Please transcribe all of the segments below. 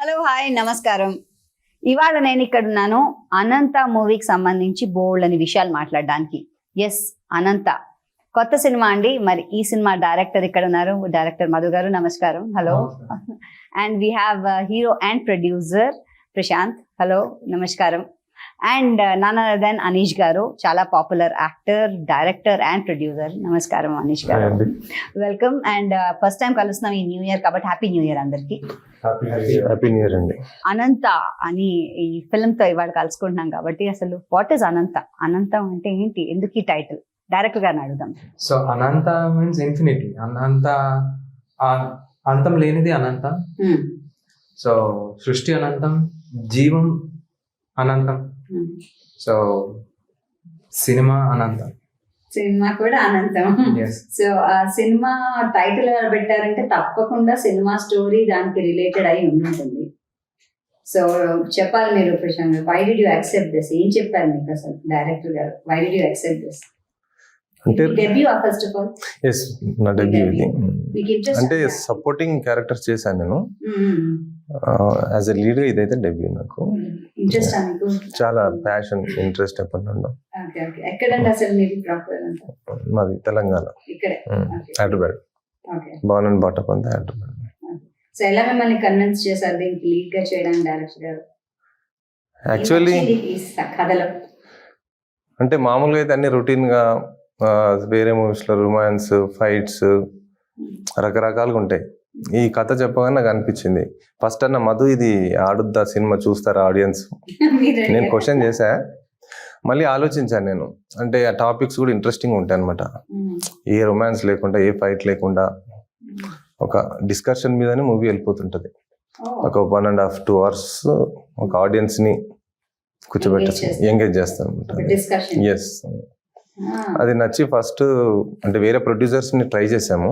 Hello hi నమస్కారం. ఇవాళ నేను ఇక్కడ ఉన్నాను అనంత మూవీకి సంబంధించి బోల్డ్ అని విషయాలు మాట్లాడడానికి. ఎస్, అనంత కొత్త సినిమా అండి. మరి ఈ సినిమా డైరెక్టర్ ఇక్కడ ఉన్నారు, డైరెక్టర్ మధు గారు. నమస్కారం. Hello. And we have hero and producer Prashanth. Hello, నమస్కారం. And none other than Aneesh garu, చాలా popular actor, director and producer. నమస్కారం Aneesh garu, welcome. And first time కలుస్తున్నాం ఈ న్యూ ఇయర్ కాబట్టి హ్యాపీ న్యూ ఇయర్ అందరికి. హ్యాపీ న్యూ ఇయర్ అండి. అనంత అని ఈ ఫిల్మ్ తో ఇవాళ కలుసుకుంటున్నాం కాబట్టి అసలు వాట్ ఈస్ అనంత? అనంతం అంటే ఏంటి? ఎందుకు ఈ టైటిల్? డైరెక్టర్ గారిని అడుగుదాం. సో అనంత మీన్స్ ఇన్ఫినిటీ. అనంత అంతం లేనిది అనంతం. సో సృష్టి అనంతం, జీవం అనంతం. సో సినిమా అనంతం, సినిమా కూడా అనంతం. సో ఆ సినిమా టైటిల్ ఎవరు పెట్టారంటే తప్పకుండా సినిమా స్టోరీ దానికి రిలేటెడ్ అయి ఉంటుంది. సో చెప్పాలి మీరు Prashanth garu, why did you accept this? ఏం చెప్పారు మీకు అసలు director garu? Why did you accept this? అంటే debut first of all? Yes, నా డెబ్యూ ఇది. అంటే సపోర్టింగ్ క్యారెక్టర్స్ చేశాను నేను. యాజ్ ఎ లీడర్ ఇదైతే డెబ్యూ నాకు. ఇంట్రెస్ట్ చాలా ప్యాషన్, ఇంట్రెస్ట్ ఎప్పటి నుండో. ఎక్కడండి అసలు మీరు ప్రాపర్? మాది తెలంగాణ, ఇక్కడే హైదరాబాద్. బాన్ అండ్ బాటప్ అంతా హైదరాబాద్. సో ఎలా మిమ్మల్ని కన్విన్స్ చేశారు దీనికి లీడ్ గా చేయడానికి డైరెక్టర్ గారు? యాక్చువల్లీ కథలో అంటే మామూలుగా అయితే అన్ని రొటీన్ గా వేరే మూవీస్ లో రొమాన్స్, ఫైట్స్ రకరకాలుగా ఉంటాయి. ఈ కథ చెప్పగానే నాకు అనిపించింది ఫస్ట్ అన్న మధు ఇది ఆడుద్దా సినిమా, చూస్తారా ఆడియన్స్? నేను క్వశ్చన్ చేశా, మళ్ళీ ఆలోచించాను నేను. అంటే ఆ టాపిక్స్ కూడా ఇంట్రెస్టింగ్ ఉంటాయి అనమాట. ఏ రొమాన్స్ లేకుండా, ఏ ఫైట్ లేకుండా ఒక డిస్కషన్ మీదనే మూవీ వెళ్ళిపోతుంటది. ఒక 1.5 to 2 hours ఒక ఆడియన్స్ ని కూర్చోబెట్టి ఎంగేజ్ చేస్తాను అనమాట. ఎస్, అది నచ్చి ఫస్ట్ అంటే వేరే ప్రొడ్యూసర్స్ ని ట్రై చేసాము.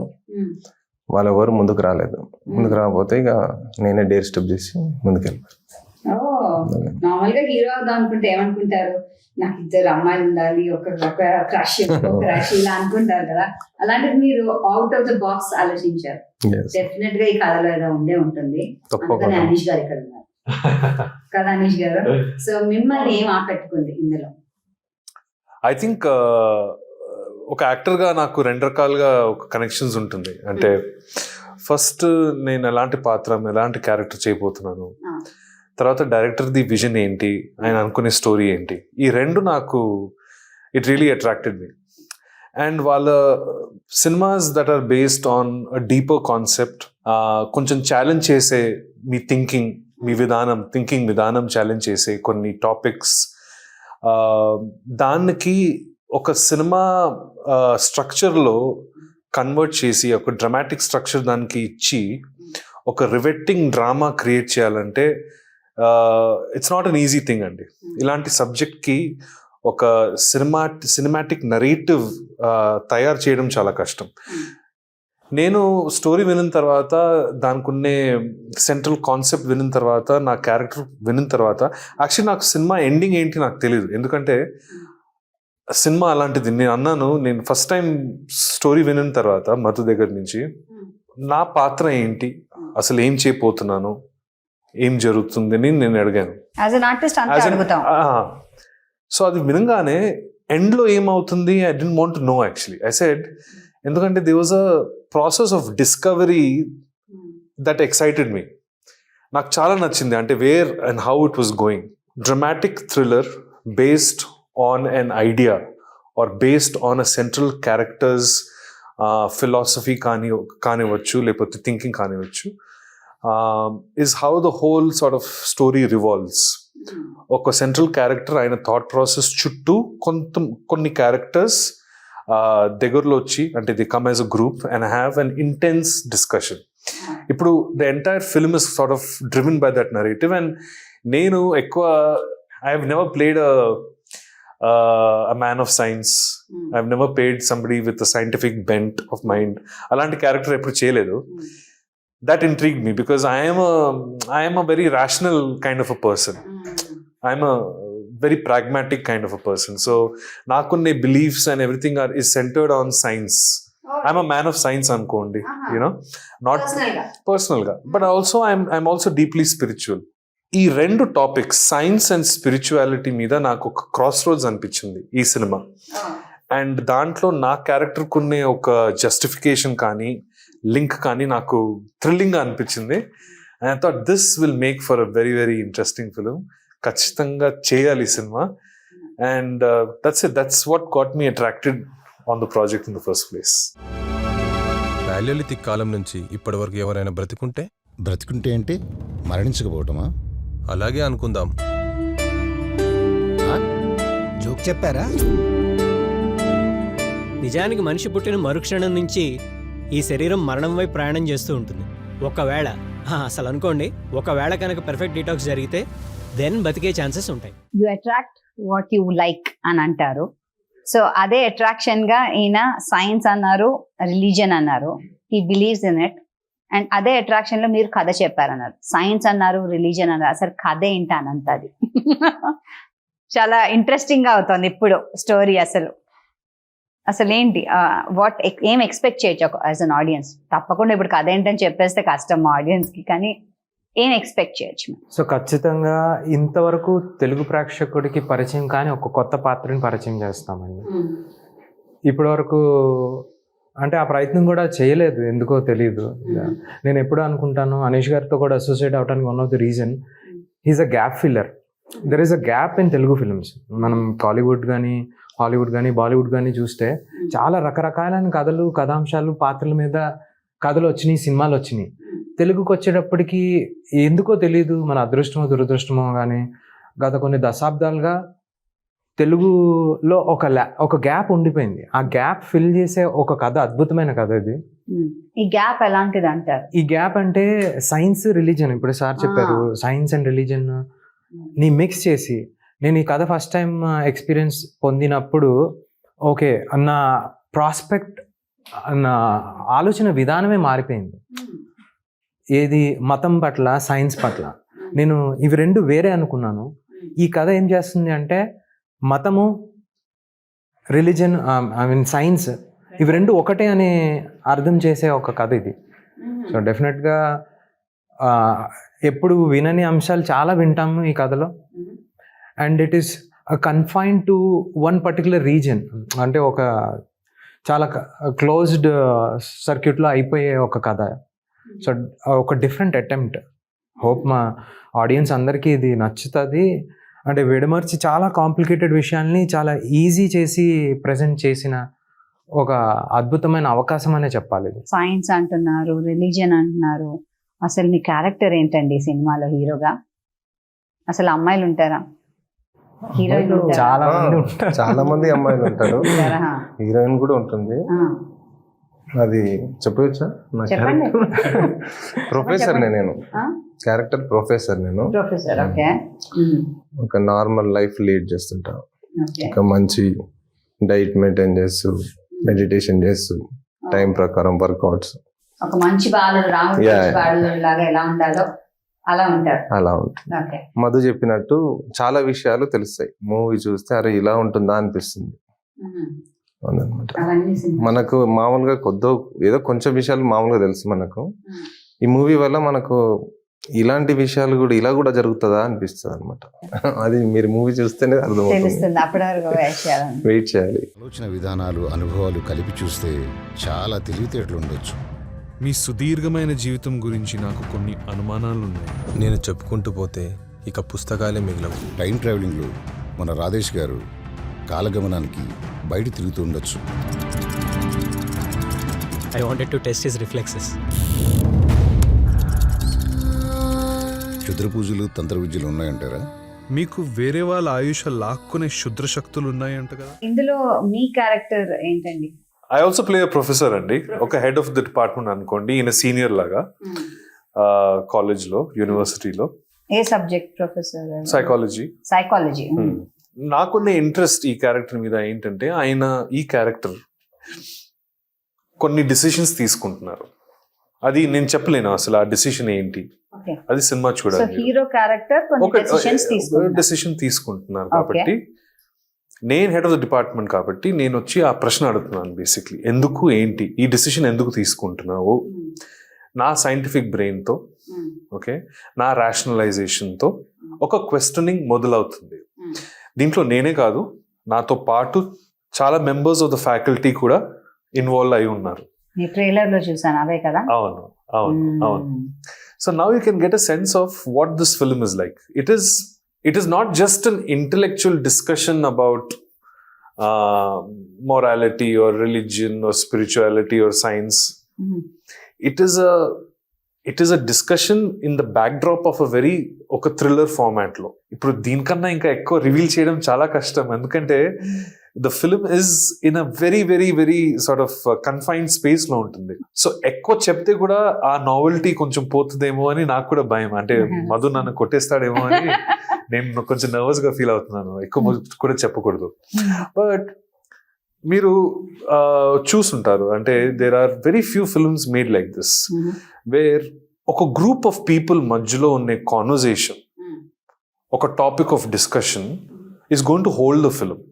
వాళ్ళ ఎవరు ముందుకు రాలేదు. ముందుకు రాకపోతే ఇక నేనే డేర్ స్టెప్ చేసి ముందుకెళ్ళాను. నార్మల్ గా హీరో అవుదాం అనుకుంటే ఏమనుకుంటారు? నాకు 2 అమ్మాయిలు ఉండాలి, ఒక క్రష్ ఇలా అనుకుంటారు కదా. అలాంటిది మీరు అవుట్ ఆఫ్ ద బాక్స్ ఆలోచించారు. డెఫినెట్ గా ఈ కథలో ఏదో ఉండే ఉంటుంది. అందుకని అనీష్ గారు ఇక్కడ ఉన్నారు కదా. అనీష్ గారు, సో మిమ్మల్ని ఏం ఆకట్టుకుంది ఇందులో? ఐ థింక్ ఒక యాక్టర్గా నాకు 2 రకాలుగా ఒక కనెక్షన్స్ ఉంటుంది. అంటే ఫస్ట్ నేను ఎలాంటి పాత్ర, ఎలాంటి క్యారెక్టర్ చేయబోతున్నాను, తర్వాత డైరెక్టర్ది విజన్ ఏంటి, ఆయన అనుకునే స్టోరీ ఏంటి, ఈ 2 నాకు it really attracted me. And వాళ్ళ cinemas that are based on a deeper concept, కొంచెం ఛాలెంజ్ చేసే మీ థింకింగ్ విధానం ఛాలెంజ్ చేసే కొన్ని టాపిక్స్, దానికి ఒక సినిమా స్ట్రక్చర్లో కన్వర్ట్ చేసి ఒక డ్రామాటిక్ స్ట్రక్చర్ దానికి ఇచ్చి ఒక రివెట్టింగ్ డ్రామా క్రియేట్ చేయాలంటే it's not an easy thing అండి. ఇలాంటి సబ్జెక్ట్కి ఒక సినిమాటిక్ నరేటివ్ తయారు చేయడం చాలా కష్టం. నేను స్టోరీ వినిన తర్వాత, దానికి ఉండే సెంట్రల్ కాన్సెప్ట్ వినిన తర్వాత, నా క్యారెక్టర్ వినిన తర్వాత, యాక్చువల్లీ నాకు సినిమా ఎండింగ్ ఏంటి నాకు తెలియదు. ఎందుకంటే సినిమా అలాంటిది. నేను అన్నాను, నేను ఫస్ట్ టైం స్టోరీ వినిన తర్వాత మధు దగ్గర నుంచి నా పాత్ర ఏంటి, అసలు ఏం చేయబోతున్నాను, ఏం జరుగుతుంది అని నేను అడిగాను. సో అది వినగానే ఎండ్లో ఏమవుతుంది I don't want to know actually. I said, ఎందుకంటే they was a process of discovery that excited me. నాకు చాలా నచ్చింది. అంటే where and how it was going. Dramatic thriller based on an idea or based on a central character's philosophy కానివచ్చు, లేకపోతే thinking కానివచ్చు, is how the whole sort of story revolves. ఒక central character ఆయన thought process చుట్టూ కొన్ని characters దగ్గరలో వచ్చి, అంటే they come as a group and have an intense discussion. ఇప్పుడు the entire film is sort of driven by that narrative. And నేను ఎక్కువ I have never played a man of science. I've never played somebody with a scientific bent of mind. Alanti character eppudu cheyaledu. That intrigued me because I am a very rational kind of a person. I'm a very pragmatic kind of a person. So nakunne beliefs and everything is centered on science. I'm a man of science అనుకోండి, you know, not Personal గా. Personal గా, but also I'm also deeply spiritual. ఈ రెండు topics, science and spirituality మీద నాకు ఒక cross roads అనిపించింది ఈ సినిమా. అండ్ దాంట్లో నా క్యారెక్టర్ కొన్ని ఒక జస్టిఫికేషన్ కానీ లింక్ కానీ నాకు థ్రిల్లింగ్ గా అనిపించింది. And I thought this will make for a very very interesting film. ఖచ్చితంగా చేయాలి ఈ సినిమా. And that's what got me attracted on the project in the first place. Palaeolithic కాలం నుంచి ఇప్పటి వరకు ఎవరైనా బ్రతికుంటే అంటే మరణించకపోవటమా? అలాగే అనుకుందాం. జోక్ చెప్పారా? నిజానికి మనిషి పుట్టిన మరుక్షణం నుంచి ఈ శరీరం మరణం వైపు ప్రయాణం చేస్తూ ఉంటుంది. ఒకవేళ అసలు అనుకోండి, ఒకవేళ కనుక పర్ఫెక్ట్ డీటాక్స్ జరిగితే దెన్ బతికే ఛాన్సెస్ ఉంటాయి. You attract what you like అని అంటారు. సో అదే అట్రాక్షన్ గా ఈయన సైన్స్ అన్నారు, రిలీజన్ అన్నారు, he believes in it. And అదే అట్రాక్షన్ లో మీరు కథ చెప్పారన్నారు, సైన్స్ అన్నారు, రిలీజన్ అన్నారు. అసలు కథ ఏంటి అనంతది? చాలా ఇంట్రెస్టింగ్ గా అవుతుంది ఇప్పుడు స్టోరీ. అసలు ఏంటి, ఏం ఎక్స్పెక్ట్ చేయొచ్చు యాజ్ అన్ ఆడియన్స్? తప్పకుండా ఇప్పుడు కథ ఏంటని చెప్పేస్తే కష్టం ఆడియన్స్ కి, కానీ ఏం ఎక్స్పెక్ట్ చేయొచ్చు? సో ఖచ్చితంగా ఇంతవరకు తెలుగు ప్రేక్షకుడికి పరిచయం కానీ ఒక కొత్త పాత్రని పరిచయం చేస్తామండి. ఇప్పటి వరకు అంటే ఆ ప్రయత్నం కూడా చేయలేదు, ఎందుకో తెలియదు. నేను ఎప్పుడు అనుకుంటాను, అనీష్ గారితో కూడా అసోసియేట్ అవడానికి one of the reason he's a gap filler. There is a gap in Telugu films. మనం కాలీవుడ్ కానీ, హాలీవుడ్ కానీ, బాలీవుడ్ కానీ చూస్తే చాలా రకరకాలైన కథలు, కథాంశాలు, పాత్రల మీద కథలు వచ్చినాయి, సినిమాలు వచ్చినాయి. తెలుగుకి వచ్చేటప్పటికి ఎందుకో తెలియదు, మన అదృష్టమో దురదృష్టమో కానీ గత కొన్ని దశాబ్దాలుగా తెలుగులో ఒక గ్యాప్ ఉండిపోయింది. ఆ గ్యాప్ ఫిల్ చేసే ఒక కథ, అద్భుతమైన కథ ఇది. ఈ గ్యాప్ ఎలాంటిది అంటారు? ఈ గ్యాప్ అంటే సైన్స్, రిలీజన్, ఇప్పుడు సార్ చెప్పారు, సైన్స్ అండ్ రిలీజన్ ని మిక్స్ చేసి నేను ఈ కథ ఫస్ట్ టైం ఎక్స్పీరియన్స్ పొందినప్పుడు ఓకే, నా ప్రాస్పెక్ట్, నా ఆలోచన విధానమే మారిపోయింది. ఏది మతం పట్ల, సైన్స్ పట్ల. నేను ఇవి రెండు వేరే అనుకున్నాను. ఈ కథ ఏం చేస్తుంది అంటే మతము, రిలీజన్, సైన్స్, ఇవి రెండు ఒకటే అని అర్థం చేసే ఒక కథ ఇది. సో డెఫినెట్గా ఎప్పుడు వినని అంశాలు చాలా వింటాము ఈ కథలో. And it is confined to one particular reason. అంటే ఒక చాలా క్లోజ్డ్ సర్క్యూట్లో అయిపోయే ఒక కథ. సో ఒక డిఫరెంట్ అటెంప్ట్. హోప్ మా ఆడియన్స్ అందరికీ ఇది నచ్చుతుంది. అంటే విడమర్చి చాలా కాంప్లికేటెడ్ విషయాల్ని చాలా ఈజీ చేసి ప్రజెంట్ చేసిన ఒక అద్భుతమైన అవకాశం అనే చెప్పాలి. సైన్స్ అంటున్నారు, రిలీజియన్ అంటున్నారు. అసలు మీ క్యారెక్టర్ ఏంటండి సినిమాలో హీరోగా? అసలు అమ్మాయిలు ఉంటారా? హీరోయిన్ చాలా మంది అమ్మాయిలు ఉంటారు, హీరోయిన్ కూడా ఉంటుంది. అది చెప్పవచ్చా? నా క్యారెక్టర్ ప్రొఫెసర్ నేను, క్యారెక్టర్ ప్రొఫెసర్ నేను. ఒక నార్మల్ లైఫ్ లీడ్ చేస్తుంటా. ఒక మంచి డైట్ మెయింటైన్ చేస్తూ, మెడిటేషన్ చేస్తూ, టైం ప్రకారం వర్కౌట్స్. ఒక మంచి బాలుడు, రాముడు లాగా ఎలా ఉండాలో అలా ఉంటారు. అలా ఉంటుంది. మధు చెప్పినట్టు చాలా విషయాలు తెలుస్తాయి. మూవీ చూస్తే అరే ఇలా ఉంటుందా అనిపిస్తుంది. అదనమాట. మనకు మామూలుగా ఏదో కొంచెం విషయాలు మామూలుగా తెలుసు మనకు. ఈ మూవీ వల్ల మనకు ఇలాంటి విషయాలు కూడా ఇలా కూడా జరుగుతుందా అనిపిస్తుంది అనమాట. అది మీరు మూవీ చూస్తేనే అర్థమవుతుంది. వెయిట్ చేయాలి. ఆలోచన విధానాలు, అనుభవాలు కలిపి చూస్తే చాలా తెలివితేటలు ఉండొచ్చు. మీ సుదీర్ఘమైన జీవితం గురించి నాకు కొన్ని అనుమానాలు ఉన్నాయి. నేను చెప్పుకుంటూ పోతే ఇక పుస్తకాలే మిగలవు. టైం ట్రావెలింగ్లో మన రాధేష్ గారు కాలగమనానికి బయట తిరుగుతూ ఉండొచ్చు. I wanted to test his reflexes. క్షుద్ర పూజలు, తంత్ర విద్యలు ఉన్నాయంటారా? మీకు వేరే వాళ్ళ ఆయుష లాక్కునే శుద్ర శక్తులు ఉన్నాయంట కదా. ఇందులో మీ క్యారెక్టర్ ఏంటండి? ఐ ఆల్సో ప్లే ప్రొఫెసర్ అండి. ఒక హెడ్ ఆఫ్ ది డిపార్ట్మెంట్ అనుకోండి. ఈయన సీనియర్ లాగా కాలేజ్లో, యూనివర్సిటీలో. ఏ సబ్జెక్ట్ ప్రొఫెసర్? సైకాలజీ. సైకాలజీ. నాకున్న ఇంట్రెస్ట్ ఈ క్యారెక్టర్ మీద ఏంటంటే, ఆయన ఈ క్యారెక్టర్ కొన్ని డిసిషన్స్ తీసుకుంటున్నారు. అది నేను చెప్పలేను అసలు ఆ డిసిషన్ ఏంటి. అది సినిమా చూడాలి. హీరో క్యారెక్టర్ డిసిషన్ తీసుకుంటున్నారు కాబట్టి నేను హెడ్ ఆఫ్ ద డిపార్ట్మెంట్ కాబట్టి నేను వచ్చి ఆ ప్రశ్న అడుగుతున్నాను బేసిక్లీ, ఎందుకు, ఏంటి ఈ డిసిషన్ ఎందుకు తీసుకుంటున్నావు, నా సైంటిఫిక్ బ్రెయిన్తో, ఓకే, నా రేషనలైజేషన్తో ఒక క్వశ్చనింగ్ మొదలవుతుంది. దీంట్లో నేనే కాదు, నాతో పాటు చాలా మెంబర్స్ ఆఫ్ ద ఫ్యాకల్టీ కూడా ఇన్వాల్వ్ అయి ఉన్నారు. ట్రైలర్ లో చూసాను అవే కదా. అవును అవును అవును. So now you can get a sense of what this film is like. It is not just an intellectual discussion about morality or religion or spirituality or science. It is a discussion in the backdrop of a very thriller format lo. Ippudu deenkanna inka ekko reveal cheyadam chaala kashtam, endukante the film is in a very very very sort of confined space lo untundi. So ekko chepte kuda aa novelty koncham potudemo ani naaku kuda bayam, ante Madhu nannu kottestademo ani నేను కొంచెం nervous గా feel అవుతున్నాను, ఎక్కువ కూడా చెప్పకూడదు. But మీరు చూసుంటారు, అంటే there are very few films made like this where ఒక గ్రూప్ ఆఫ్ పీపుల్ మధ్యలో ఉన్న కాన్వర్జేషన్, ఒక topic of discussion is going to hold the film,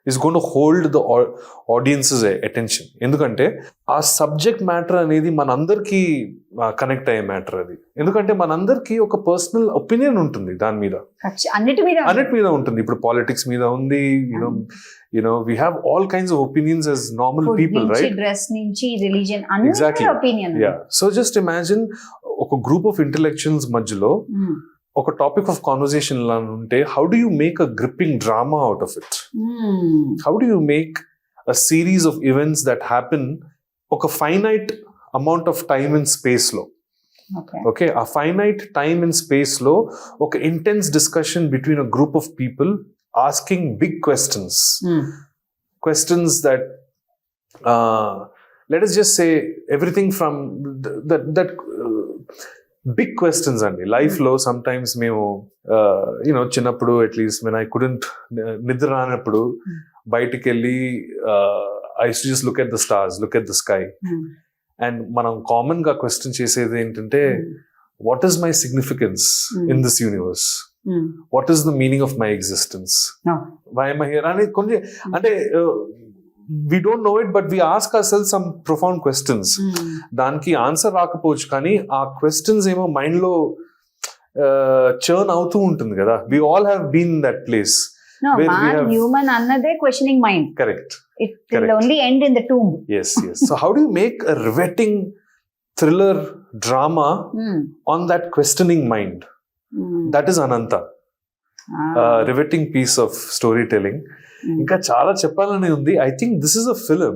is going to hold the audience's attention. ఎందుకంటే ఆ సబ్జెక్ట్ మ్యాటర్ అనేది మనందరికీ connect అయ్యే matter అది. ఎందుకంటే మనందరికీ ఒక పర్సనల్ ఒపీనియన్ ఉంటుంది దాని మీద, అన్నిటి మీద ఉంటుంది. ఇప్పుడు పాలిటిక్స్ మీద ఉంది, you know we have all kinds of opinions as normal people, right? Dress నుంచి religion opinion. Yeah, so just imagine ఒక గ్రూప్ ఆఫ్ ఇంటెలెక్చువల్స్ మధ్యలో ఒక టాపిక్ ఆఫ్ కాన్వర్సేషన్ లా ఉంటే, how do you make a gripping drama out of it? How do you make a series of events that happen ఒక finite amount of time and space లో? Okay, ఆ finite time and space లో ఒక intense discussion between a group of people asking big questions that let us just say everything from that big questions అండి లైఫ్లో. Some times మేము you know చిన్నప్పుడు at least when I couldn't నిద్ర రానప్పుడు బయటికి వెళ్ళి I used to just look at the stars, look at the sky, and మనం common గా క్వశ్చన్ చేసేది ఏంటంటే, what is my significance in this universe? What is the meaning of my existence? Why am I here? అని కొన్ని అంటే we don't know it, but we ask ourselves some profound questions. దానికి answer రాకపోవచ్చు, కానీ ఆ questions ఏమో mind లో churn అవుతూ ఉంటుంది కదా. We all have been in that place. No, human annade questioning mind. Correct. It will only end in the tomb. Yes. So how do you make a riveting thriller drama on that questioning mind? That is Anantha. Riveting piece of storytelling. ఇంకా చాలా చెప్పాలని ఉంది. I think this is a film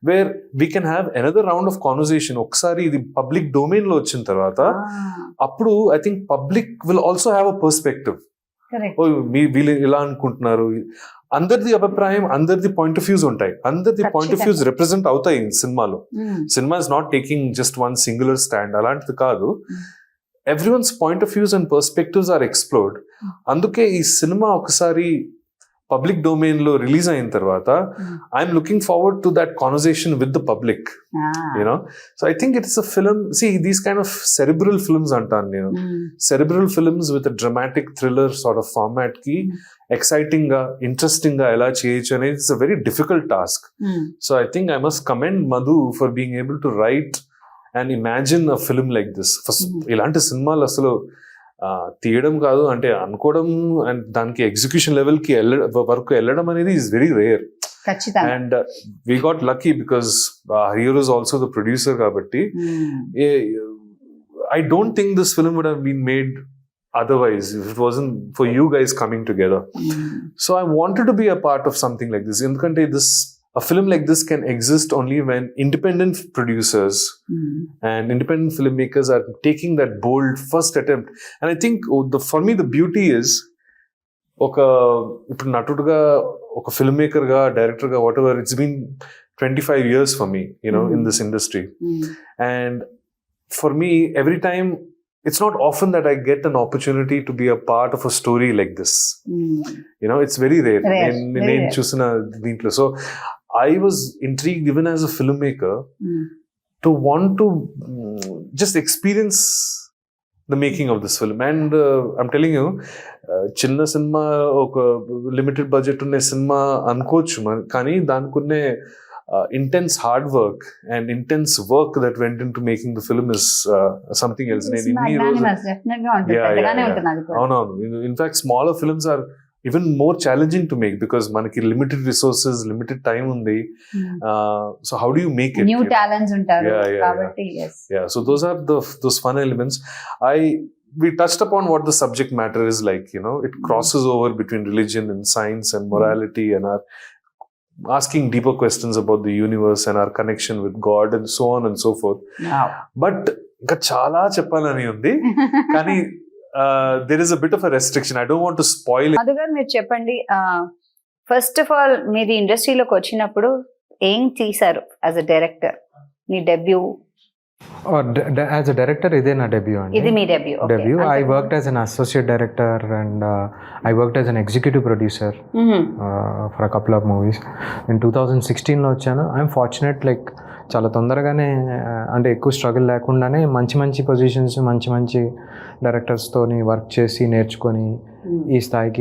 where we can have another round of conversation. ఒకసారి ఇది public domain లో వచ్చిన తర్వాత అప్పుడు I think public will also have a perspective. వీళ్ళు ఇలా అనుకుంటున్నారు, అందరిది అభిప్రాయం, అందరిది పాయింట్ ఆఫ్ వ్యూస్ ఉంటాయి, అందరిది పాయింట్ ఆఫ్ వ్యూస్ రిప్రజెంట్ అవుతాయి సినిమాలో. సినిమా is not taking just one singular stand, అలాంటిది కాదు. Everyone's point of views and perspectives are explored. అందుకే ఈ సినిమా ఒకసారి పబ్లిక్ డొమైన్ లో రిలీజ్ అయిన తర్వాత I'm looking forward to that conversation with the public, you know. So I think it's a film, see these kind of cerebral films అంటాను నేను. Cerebral films with dramatic thriller sort of format కి exciting గా, interesting గా ఎలా చేయొచ్చు అనేది it's a very difficult task. So I think I must commend Madhu for being able to write and imagine a film like this. ఇలాంటి సినిమాలు అసలు తీయడం కాదు, అంటే అనుకోవడం అండ్ దానికి ఎగ్జిక్యూషన్ లెవెల్ కి వరకు వెళ్ళడం అనేది is very rare. And we got lucky because hero is also the producer కాబట్టి. I don't think this film would have been made otherwise if it wasn't for you guys coming together. So I wanted to be a part of something like this. Endukante a film like this can exist only when independent producers and independent filmmakers are taking that bold first attempt. And I think for me the beauty is ఇప్పుడు నటుడుగా, ఒక film maker గా, director గా, whatever, it's been 25 years for me, you know, in this industry. And for me, every time, it's not often that I get an opportunity to be a part of a story like this. You know, it's very rare. నేను చూసిన దీంట్లో. So I was intrigued even as a filmmaker to want to just experience the making of this film. And I'm telling you, చిన్న cinema ఒక limited budget ఉన్న cinema అనుకోవచ్చు కానీ దానికి ఉన్న intense hard work and intense work that went into making the film is something else. In fact, smaller films are even more challenging to make because manaki limited resources, limited time undi. So how do you make it? New talents untaru kabatti. Yeah, so those are those fun elements. We touched upon what the subject matter is like, it crosses over between religion and science and morality and our asking deeper questions about the universe and our connection with God and so on and so forth. Wow. But ఇంకా చాలా చెప్పాలని ఉంది కానీ there is a bit of a restriction. I don't want to spoil it. Madhu గారు మీరు చెప్పండి, first of all మీరు ఇండస్ట్రీలోకి వచ్చినప్పుడు ఏం తీశారు యాజ్ అ డైరెక్టర్? మీ డెబ్యూ? యాజ్ అ డైరెక్టర్ ఇదే నా డెబ్యూ అండి. ఇది మీ debut? Debut. I worked as an associate director and I worked as an executive producer for a couple of movies. నేను 2016లో వచ్చాను. ఐఎమ్ ఫార్చునేట్, లైక్ చాలా తొందరగానే, అంటే ఎక్కువ స్ట్రగుల్ లేకుండానే మంచి పొజిషన్స్, మంచి డైరెక్టర్స్తోని వర్క్ చేసి నేర్చుకొని ఈ స్థాయికి.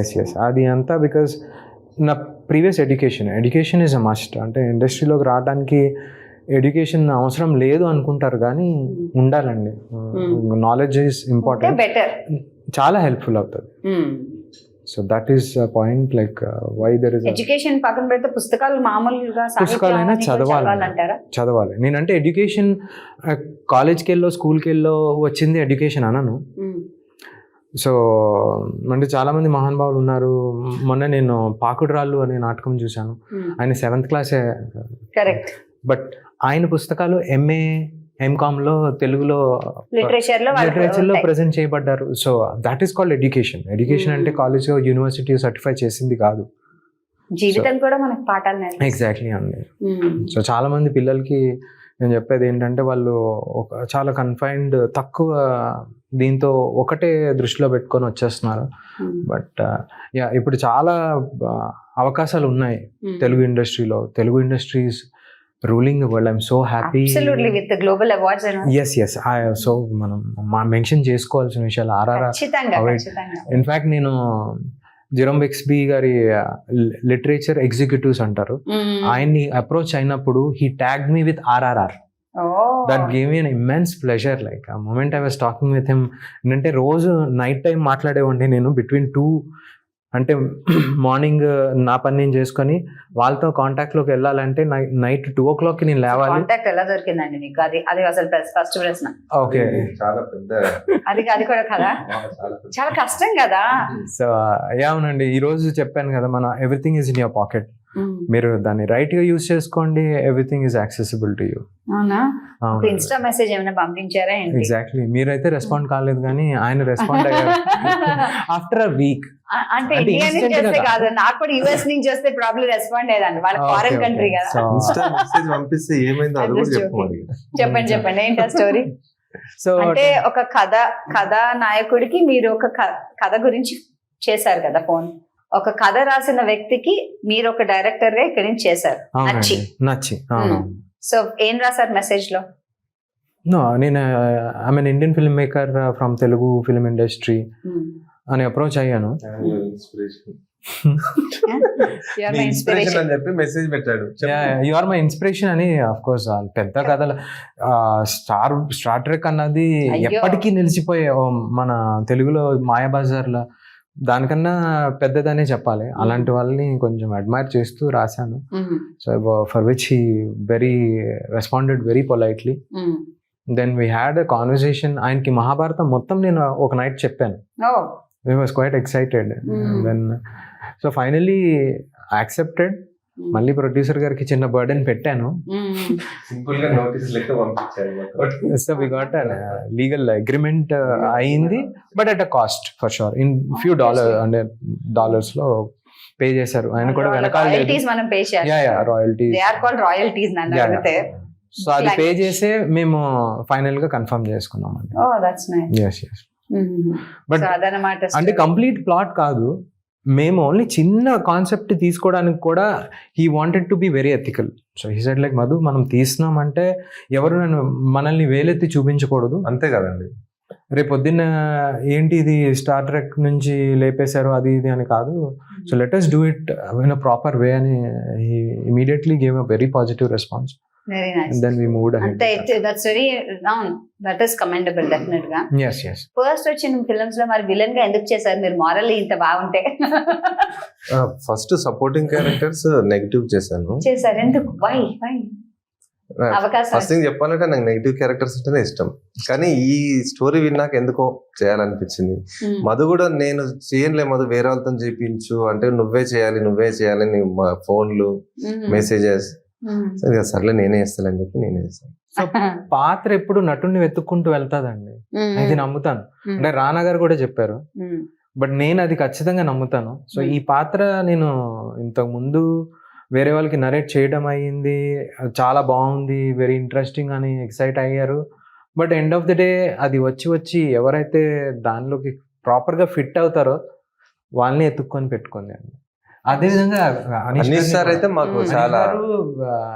ఎస్ అది అంతా బికాజ్ నా previous education is a must. అంటే ఇండస్ట్రీలోకి రావడానికి ఎడ్యుకేషన్ అవసరం లేదు అనుకుంటారు కానీ ఉండాలండి. నాలెడ్జ్ ఈజ్ ఇంపార్టెంట్, చాలా హెల్ప్ఫుల్ అవుతుంది. So that is point, like why there is education పక్కన పెడితే పుస్తకాలు మామూలుగా పుస్తకాలైనా చదవాలి. నేనంటే ఎడ్యుకేషన్ కాలేజ్కి వెళ్ళో స్కూల్కి వెళ్ళో వచ్చింది ఎడ్యుకేషన్ అనను. సో అంటే చాలామంది మహానుభావులు ఉన్నారు. మొన్న నేను పాకుడు రాళ్ళు అనే నాటకం చూశాను. ఆయన 7th క్లాసే, కరెక్ట్. బట్ ఆయన పుస్తకాలు ఎంకామ్లో తెలుగులో లిటరేచర్లో ప్రజెంట్ చేయబడ్డారు. So that is called education. Education అంటే కాలేజ్ యూనివర్సిటీ సర్టిఫై చేసింది కాదు, జీవితం కూడా మనకు పాఠాలు. ఎగ్జాక్ట్లీ అండి. సో చాలా మంది పిల్లలకి నేను చెప్పేది ఏంటంటే వాళ్ళు చాలా కన్ఫైన్డ్, తక్కువ దీంతో ఒకటే దృష్టిలో పెట్టుకొని వచ్చేస్తున్నారు. బట్ ఇప్పుడు చాలా అవకాశాలు ఉన్నాయి తెలుగు ఇండస్ట్రీలో. తెలుగు industry's ruling the world. I'm so happy. Yes so మనం మెన్షన్ చేసుకోవాల్సిన విషయాలు ఇన్ఫాక్ట్ నేను జెరోమ్ బెక్స్బీ గారి లిటరేచర్ ఎగ్జిక్యూటివ్స్ అంటారు, ఆయన్ని అప్రోచ్ అయినప్పుడు he tagged me with RRR. That gave me an immense pleasure. Like ఆ moment I was talking with him. ఏంటంటే రోజు నైట్ టైం మాట్లాడేవాడిని నేను బిట్వీన్ 2, అంటే మార్నింగ్ నా పని నేను చేసుకొని వాళ్ళతో కాంటాక్ట్లోకి వెళ్ళాలంటే నైట్ 2 o'clock నేను లేవాలి. కాంటాక్ట్ ఎలా దొరికిందండి మీకు? అది అసలు ఫస్ట్ ప్రశ్న. ఓకే, చాలా పెద్ద, అది కూడా కదా, చాలా కష్టం కదా. సో అవునండి, ఈ రోజు చెప్పాను కదా, మన everything is in your pocket. మీరు దాన్ని రైట్ గా యూజ్ చేసుకోండి, everything is accessible to you. అవునా? ఇన్స్టా మెసేజ్ ఏమైనా పంపించారా? ఎగ్జాక్ట్లీ. మీరైతే రెస్పాండ్ కాలేదు కానీ ఆయన రెస్పాండ్ అయ్యారు ఆఫ్టర్ అ వీక్. అంటే ఇండియా నుంచి చేస్తే కాదు, నాకు కూడా US నుంచి చేస్తే ప్రాబ్లమ్ రెస్పాండ్ అయ్యేదండి. వాళ్ళ ఫారెన్ కంట్రీ కదా. ఇన్స్టా మెసేజ్ పంపిస్తే ఏమైందో అది కూడా చెప్పండి ఏంటి ఆ స్టోరీ? సో అంటే ఒక కథా నాయకుడికి మీరు ఒక కథ గురించి చేశారు కదా ఫోన్. ఒక కథ రాసిన వ్యక్తికి మీరు ఒక డైరెక్టర్ గా ఇక్కడ నుంచి చేశారు, నచ్చి. సో ఏం రాశారు మెసేజ్ లో? నేను I'm N Indian film maker from Telugu film industry అని అప్రోచ్ అయ్యాను. యు ఆర్ మై ఇన్స్పిరేషన్ అని. ఆఫ్ కోర్స్ పెద్ద కథలు, స్టార్ ట్రెక్ అన్నది ఎప్పటికీ నిలిచిపోయే మన తెలుగులో మాయాబజార్లో దానికన్నా పెద్దదనే చెప్పాలి. అలాంటి వాళ్ళని కొంచెం అడ్మైర్ చేస్తూ రాశాను. So for which he responded very politely. Then we had a conversation. ఆయనకి మహాభారతం మొత్తం నేను ఒక నైట్ చెప్పాను. He was quite excited. Then so finally accepted. మళ్ళీ ప్రొడ్యూసర్ గారికి చిన్న బర్డెన్ పెట్టాను. సింపుల్ గా నోటీస్ లెక్క పంపించారు. So we got legal agreement అయింది, but at a cost for sure. In few dollars లో పే చేశారు. ఆయన కూడా వెనకాల రాయల్టీస్. సో అది పే చేసే మేము ఫైనల్ గా కన్ఫర్మ్ చేసుకున్నాం అండి. బట్ అంటే కంప్లీట్ ప్లాట్ కాదు, మేము ఓన్లీ చిన్న కాన్సెప్ట్ తీసుకోవడానికి కూడా he wanted to be very ethical. So he said like Madhu మనం తీస్తున్నామంటే ఎవరు మనల్ని వేలెత్తి చూపించకూడదు. అంతే కదండి. రేపు పొద్దున్న ఏంటి ఇది స్టార్ ట్రెక్ నుంచి లేపేశారు అది ఇది అని కాదు. So let us do it in a proper way అని he immediately gave a very positive response. Very nice. And then we moved ahead. అంటే that's very that is commendable definite గా. Yes. First వచ్చిన films లో మరి villain గా ఎందుకు చేశారు మీరు? మారల్లీ ఇంత బాగుంటే ఫస్ట్ సపోర్టింగ్ క్యారెక్టర్స్ నెగిటివ్ చేశాను. చేశారు ఎందుకు? వై అవకాశం ఫస్ట్ థింగ్ చెప్పాలంటే నాకు నెగిటివ్ క్యారెక్టర్స్ అంటేనే ఇష్టం. కానీ ఈ స్టోరీ విన్నాక ఎందుకో చేయాలనిపించింది. మధు కూడా నేను చేయనులే మధు వేరే వాళ్ళతో చేయించు అంటే నువ్వే చేయాలి నీ ఫోన్లు మెసేజెస్ సర్లే నేనే చేస్తానని చెప్పి నేనే చేస్తాను. సో పాత్ర ఎప్పుడు నటుడిని వెతుక్కుంటూ వెళ్తాదండి, ఇది నమ్ముతాను. అంటే రానా గారు కూడా చెప్పారు, బట్ నేను అది ఖచ్చితంగా నమ్ముతాను. సో ఈ పాత్ర నేను ఇంతకు ముందు వేరే వాళ్ళకి నరేట్ చేయడం అయ్యింది, చాలా బాగుంది, వెరీ ఇంట్రెస్టింగ్ అని ఎక్సైట్ అయ్యారు. But end of the day అది వచ్చి ఎవరైతే దానిలోకి ప్రాపర్గా ఫిట్ అవుతారో వాళ్ళని ఎత్తుక్కొని పెట్టుకుంది అండి. అదేవిధంగా అనీష్ సార్ అయితే మాకు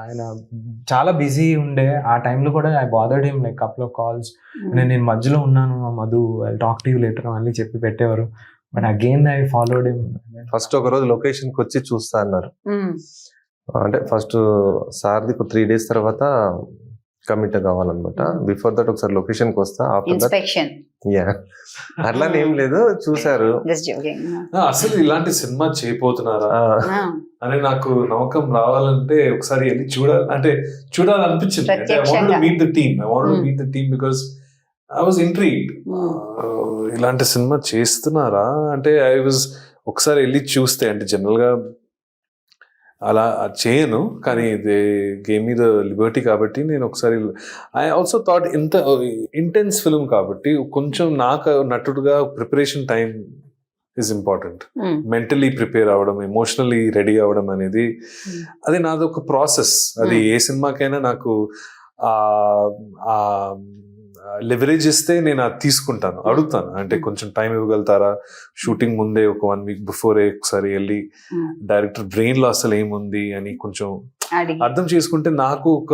ఆయన చాలా బిజీ ఉండే ఆ టైంలో కూడా I bothered him like couple of calls. నేను మధ్యలో ఉన్నాను Madhu, I talk to you later అని చెప్పి పెట్టేవారు. But again I followed him. First ఒక రోజు లొకేషన్ కి వచ్చి చూస్తా అన్నారు. అంటే ఫస్ట్ సార్ది 3 days తర్వాత కమిట్ కావాలన్నమాట. బిఫోర్ దట్ ఒకసారి లొకేషన్ కి వస్తా, ఆఫ్టర్ దట్ అట్లా ఏం లేదు చూసారు. అసలు ఇలాంటి సినిమా చేయబోతున్నారా అని నాకు నమ్మకం రావాలంటే ఒకసారి వెళ్ళి చూడాలనిపించింది. I wanted to meet the team because I was intrigued. ఇలాంటి సినిమా చేస్తున్నారా అంటే ఒకసారి వెళ్ళి చూస్తే, అంటే జనరల్ గా అలా చేయను కానీ they gave me the liberty కాబట్టి నేను ఒకసారి ఐ ఆల్సో థాట్ ఇంత ఇంటెన్స్ ఫిల్మ్ కాబట్టి కొంచెం నాకు నటుడుగా preparation time is important. Mentally prepare అవ్వడం, ఎమోషనల్లీ రెడీ అవ్వడం అనేది అది నాది ఒక ప్రాసెస్. అది ఏ సినిమాకైనా నాకు లెవరేజ్ ఇస్తే నేను అది తీసుకుంటాను, అడుగుతాను. అంటే కొంచెం టైం ఇవ్వగలుగుతారా, షూటింగ్ ముందే ఒక 1 week బిఫోరే ఒకసారి వెళ్ళి డైరెక్టర్ బ్రెయిన్ లో అసలు ఏముంది అని కొంచెం అర్థం చేసుకుంటే నాకు ఒక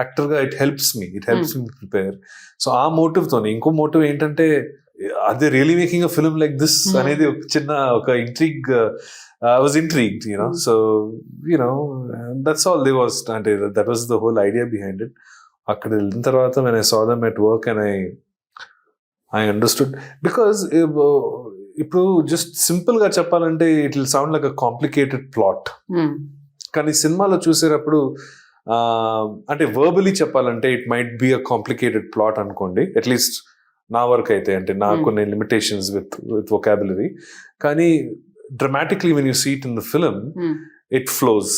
యాక్టర్ గా it helps me prepare. So ఆ మోటివ్ తోని ఇంకో మోటివ్ ఏంటంటే అదే really making a film like this అనేది ఒక చిన్న ఒక intrigue. I was intrigued, so that's all there was. And that was the whole idea behind it. అక్కడ వెళ్ళిన తర్వాత when I saw them at work and I understood, because ఇప్పుడు just simple గా చెప్పాలంటే it will sound like a complicated plot. కానీ సినిమాలో చూసేటప్పుడు అంటే వర్బలీ చెప్పాలంటే it might be a complicated plot అనుకోండి, అట్లీస్ట్ నా వర్క్ అయితే. అంటే నాకు కొన్ని లిమిటేషన్స్ విత్ వొకాబులరీ. కానీ dramatically when you see it in the film, it flows.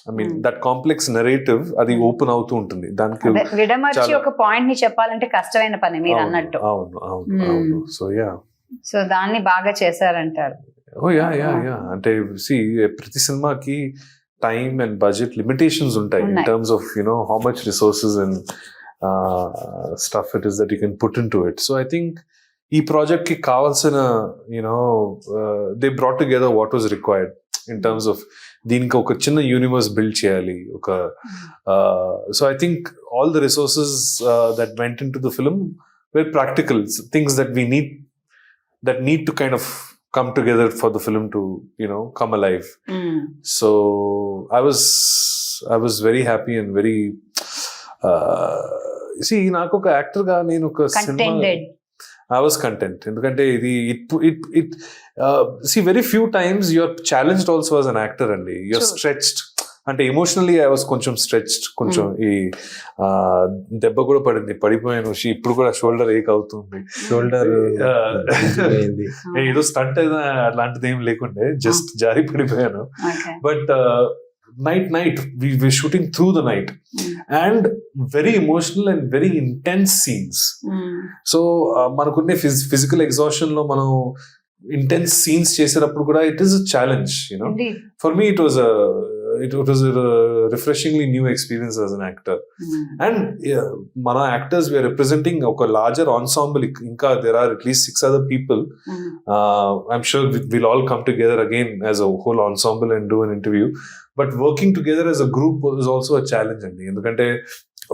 I mean that complex narrative అది ఓపెన్ అవుతూ ఉంటుంది. దానికి విడమర్చి ఒక పాయింట్ ని చెప్పాలంటే కష్టమైన పని మీరు అన్నట్టు. అవును. సో దాన్ని బాగా చేశారంటారు. అంటే ప్రతి సినిమాకి టైం అండ్ బడ్జెట్ లిమిటేషన్స్ ఉంటాయి in terms of how much resources and stuff it is that you can put into it. So I think ఈ ప్రాజెక్ట్ కి కావాల్సిన they brought together what was required in terms of దీనికి ఒక చిన్న universe build చేయాలి. So I think all the resources that went in to the film very practical things that we need to kind of come together for the film to come alive. So I was very happy and very నాకు ఒక actor గా నేను ఒక contented. I was content. ఎందుకంటే ఇది it very few times you are challenged also as an actor అండి. You are stretched. అంటే emotionally I was కొంచెం స్ట్రెచ్డ్. కొంచెం ఈ దెబ్బ కూడా పడిపోయాను. ఇప్పుడు కూడా షోల్డర్ ఏక్ అవుతుంది. షోల్డర్ ఏదో స్టంట్ అలాంటిది ఏం లేకుండే, జస్ట్ జారి పడిపోయాను. But night we shooting through the night and very emotional and very intense scenes. So manakunne physical exhaustion lo manam intense scenes చేసేటప్పుడు కూడా it is a challenge. For me it was a it was a refreshingly new experience as an actor. And mana actors, we are representing a larger ensemble. Inka there are at least 6 other people. I'm sure we'll all come together again as a whole ensemble and do an interview. But working together as a group was also a challenge అండి. ఎందుకంటే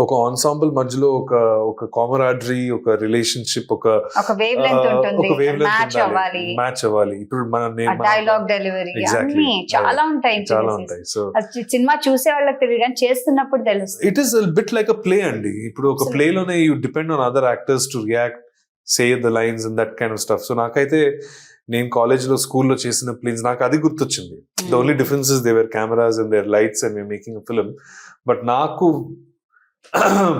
ఒక ensemble మధ్యలో ఒక camaraderie, ఒక relationship, ఒక wave length ఉంటుంది, match అవ్వాలి. ఇప్పుడు మన డైలాగ్ డెలివరీ అన్ని చాలా ఉంటాయి. సో సినిమా చూసే వాళ్ళకి తెలియదు కానీ చేస్తున్నప్పుడు తెలుస్తుంది. It is bit like a play అండి. ఇప్పుడు ఒక ప్లే లోనే you depend on other actors to react, say the lines and that kind of stuff. So నాకైతే నేను కాలేజ్లో స్కూల్లో చేసిన ప్లేన్స్ నాకు అది గుర్తొచ్చింది. The only difference is there cameras and there lights and we are making a film. But నాకు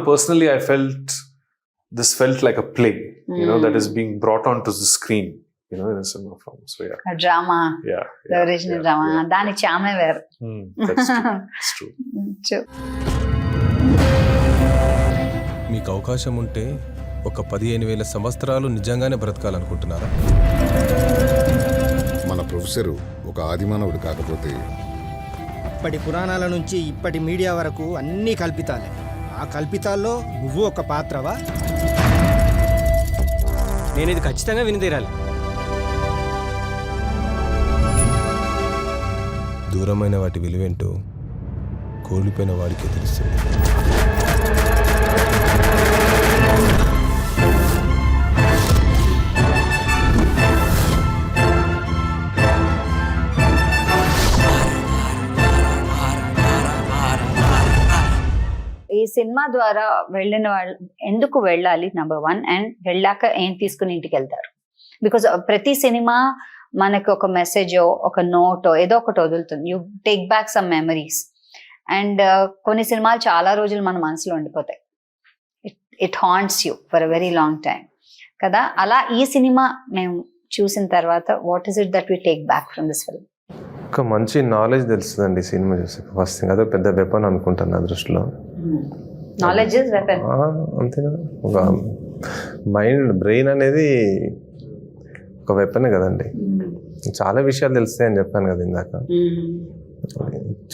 personally I felt like a play, that is being brought onto the screen, in a cinema form. So yeah, a drama, the original drama, dani charme ver. That's true. It's true. మీకు అవకాశం ఉంటే ఒక 15,000 సంవత్సరాలు నిజంగానే బ్రతకాలనుకుంటున్నారా? మన professor ఒక ఆదిమానవుడు కాకపోతే ఇప్పటి పురాణాల నుంచి ఇప్పటి మీడియా వరకు అన్నీ కల్పితాలే. ఆ కల్పితాల్లో నువ్వు ఒక పాత్రవా? నేను ఇది ఖచ్చితంగా విని తీరాలి. దూరమైన వాటి విలువేంటో కోల్పోయిన వాడికే తెలుస్తుంది. ఈ సినిమా ద్వారా వెళ్ళిన వాళ్ళు ఎందుకు వెళ్ళాలి నెంబర్ 1, అండ్ వెళ్ళాక ఏం తీసుకుని ఇంటికి వెళ్తారు? బికాస్ ప్రతి సినిమా మనకు ఒక మెసేజో ఒక నోటో ఏదో ఒకటి వదులుతుంది. You take back some memories. And కొన్ని సినిమాలు చాలా రోజులు మన మనసులో ఉండిపోతాయి. It haunts you for a very long time కదా. అలా ఈ సినిమా మేము చూసిన తర్వాత what is it that we take back from this film? ఒక మంచి నాలెడ్జ్ తెలుస్తుందండి సినిమా చూసి. ఫస్ట్ థింగ్ అదే పెద్ద వెపన్ అనుకుంటాను నా దృష్టిలో. నాలెడ్జ్ ఇస్ వెపన్, అంతే కదా. ఒక బ్రెయిన్ అనేది ఒక వెపనే కదండి. చాలా విషయాలు తెలుస్తాయి అని చెప్పాను కదా ఇందాక.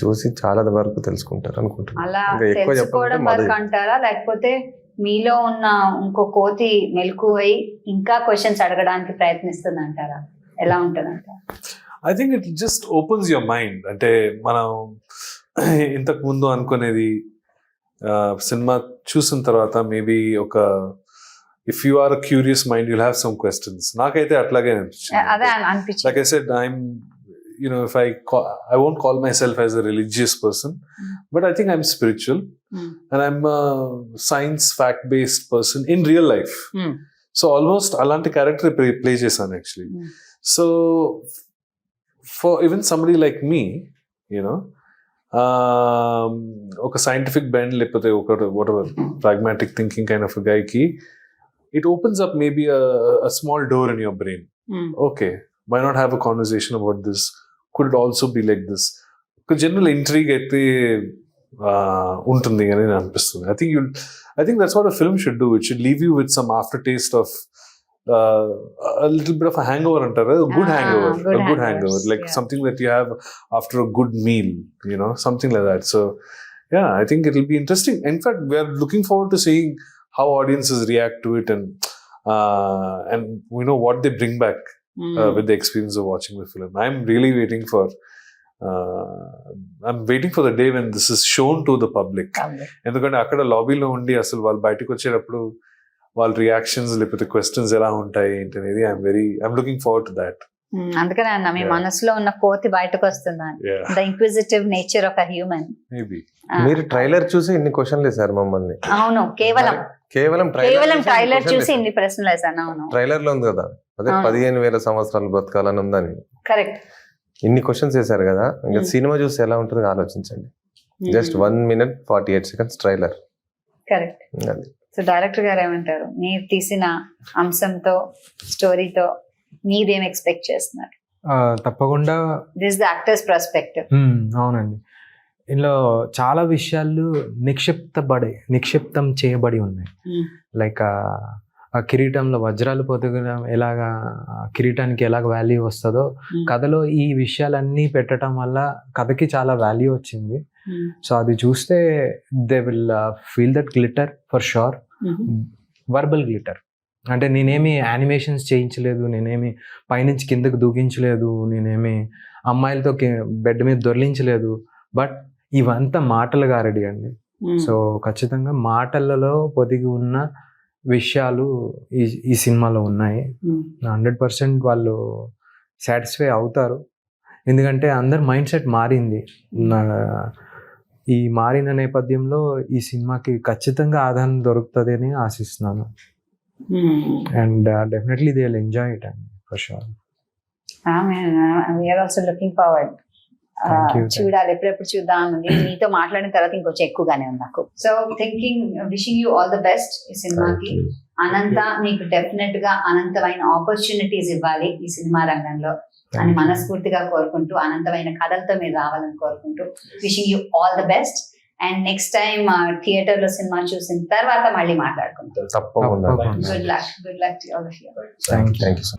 చూసి చాలా వరకు తెలుసుకుంటారు అనుకుంటాను. అలా తెలుసుకోవడం వరకు అంటారా, లేకపోతే మీలో ఉన్న ఇంకో కోతి మెలకువై ఇంకా క్వశ్చన్స్ అడగడానికి ప్రయత్నిస్తుంది అంటారా? ఎలా ఉంటుంది అంటారా? I think it just opens your mind. అంటే మనం ఇంతకు ముందు అనుకునేది సినిమా చూసిన తర్వాత మేబీ ఒక if you are a curious mind you'll have some questions. నాకైతే అట్లాగే అనిపించింది. Like I said, I'm if I won't call myself as a religious person, but I think I'm spiritual and I'm a science fact-based person in real life. So almost alanti character play chesanu actually. So for even somebody like me, ఒక scientific bend లేకపోతే ఒక whatever pragmatic thinking kind of a guy ki, it opens up maybe a small door in your brain. Okay, why not have a conversation about this? Could it also be like this? Because general intrigue అయితే ఉంటుంది అని అనిపిస్తుంది. I think that's what a film should do. It should leave you with some aftertaste of a little bit of a hangover antar, a good hangover, like something that you have after a good meal, something like that. So yeah, I think it'll be interesting. In fact, we are looking forward to seeing how audiences react to it and what they bring back with the experience of watching the film. I'm really waiting for the day when this is shown to the public. ఎందుకంటే అక్కడ లాబీలో ఉండి అసలు వాళ్ళు బయటకు వచ్చేటప్పుడు వాళ్ళ reactions లేకపోతే questions ఎలా ఉంటాయి ఏంటనేది I'm looking forward to that. అందుకనే అన్న మీ మనసులో ఉన్న కోతి బయటకు వస్తుందా, the inquisitive nature of a human. Maybe మీరు ట్రైలర్ చూసి ఇన్ని క్వశ్చన్లు వేశారు మమ్మల్ని. అవును, కేవలం ట్రైలర్ చూసి ఇన్ని ప్రశ్నలు వేశాను. అవును, ట్రైలర్ లో ఉంది కదా అదే 15,000 సంవత్సరాలు బతకాలని ఉందని. కరెక్ట్. ఇన్ని క్వశ్చన్స్ వేశారు కదా, ఇంకా సినిమా చూసి ఎలా ఉంటుందో ఆలోచించండి. Just 1 minute 48 seconds trailer. Correct. So director గారు ఏమంటారు, మీరు తీసిన అంశంతో స్టోరీతో మీరేం ఎక్స్పెక్ట్ చేస్తున్నారు? తప్పకుండా దిస్ ద యాక్టర్స్ పర్స్పెక్టివ్. అవునండి, ఇందులో చాలా విషయాలు నిక్షిప్తం చేయబడి ఉన్నాయి. లైక్ ఆ కిరీటంలో వజ్రాలు పొదగడం ఎలాగా, ఆ కిరీటానికి ఎలాగ వాల్యూ వస్తుందో కథలో ఈ విషయాలన్నీ పెట్టడం వల్ల కథకి చాలా వాల్యూ వచ్చింది. సో అది చూస్తే they will feel that glitter for sure. Verbal glitter అంటే నేనేమి యానిమేషన్స్ చేయించలేదు, నేనేమి పైనుంచి కిందకు దూకించలేదు, నేనేమి అమ్మాయిలతో బెడ్ మీద దొర్లించలేదు. బట్ ఇవంతా మాటలు గారడి అండి. సో ఖచ్చితంగా మాటలలో పొదిగి ఉన్న విషయాలు ఈ సినిమాలో ఉన్నాయి. 100% వాళ్ళు సాటిస్ఫై అవుతారు. ఎందుకంటే అందరి మైండ్ సెట్ మారింది. ఈ మారిన నేపథ్యంలో ఈ సినిమాకి ఖచ్చితంగా ఆదరణ దొరుకుతుంది అని ఆశిస్తున్నాను. And definitely they will enjoy it అండి for sure. We are also looking forward. Thank you. చూడాలి, ఎప్పుడెప్పుడు చూద్దాం. నీతో మాట్లాడిన తర్వాత ఇంకొంచెం ఎక్కువగానే ఉంది నాకు. So thinking, wishing you all the best ఈ సినిమాకి. అనంత నీకు డెఫినెట్ గా అనంతమైన ఆపర్చునిటీస్ ఇవ్వాలి ఈ సినిమా రంగంలో అని మనస్ఫూర్తిగా కోరుకుంటూ, అనంతమైన కథలతో మీరు రావాలని కోరుకుంటూ wishing you all the best. And next time theatre లో సినిమా చూసిన తర్వాత మళ్ళీ మాట్లాడుకుంటాం. తప్పకుండా. Good luck to all of you. Thank you.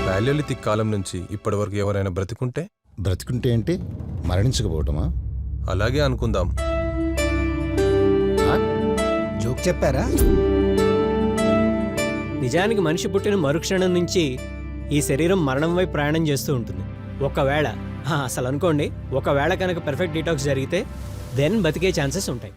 Palaeolithic కాలం నుంచి ఇప్పటి వరకు ఎవరైనా బ్రతికుంటే బ్రతికుంటే ఏంటి, మరణించకపోవటమా? అలాగే అనుకుందాం. జోక్ చెప్పారా? నిజానికి మనిషి పుట్టిన మరుక్షణం నుంచి ఈ శరీరం మరణం వైపు ప్రయాణం చేస్తూ ఉంటుంది. ఒకవేళ అసలు అనుకోండి, ఒకవేళ కనుక పర్ఫెక్ట్ డీటాక్స్ జరిగితే దెన్ బతికే ఛాన్సెస్ ఉంటాయి.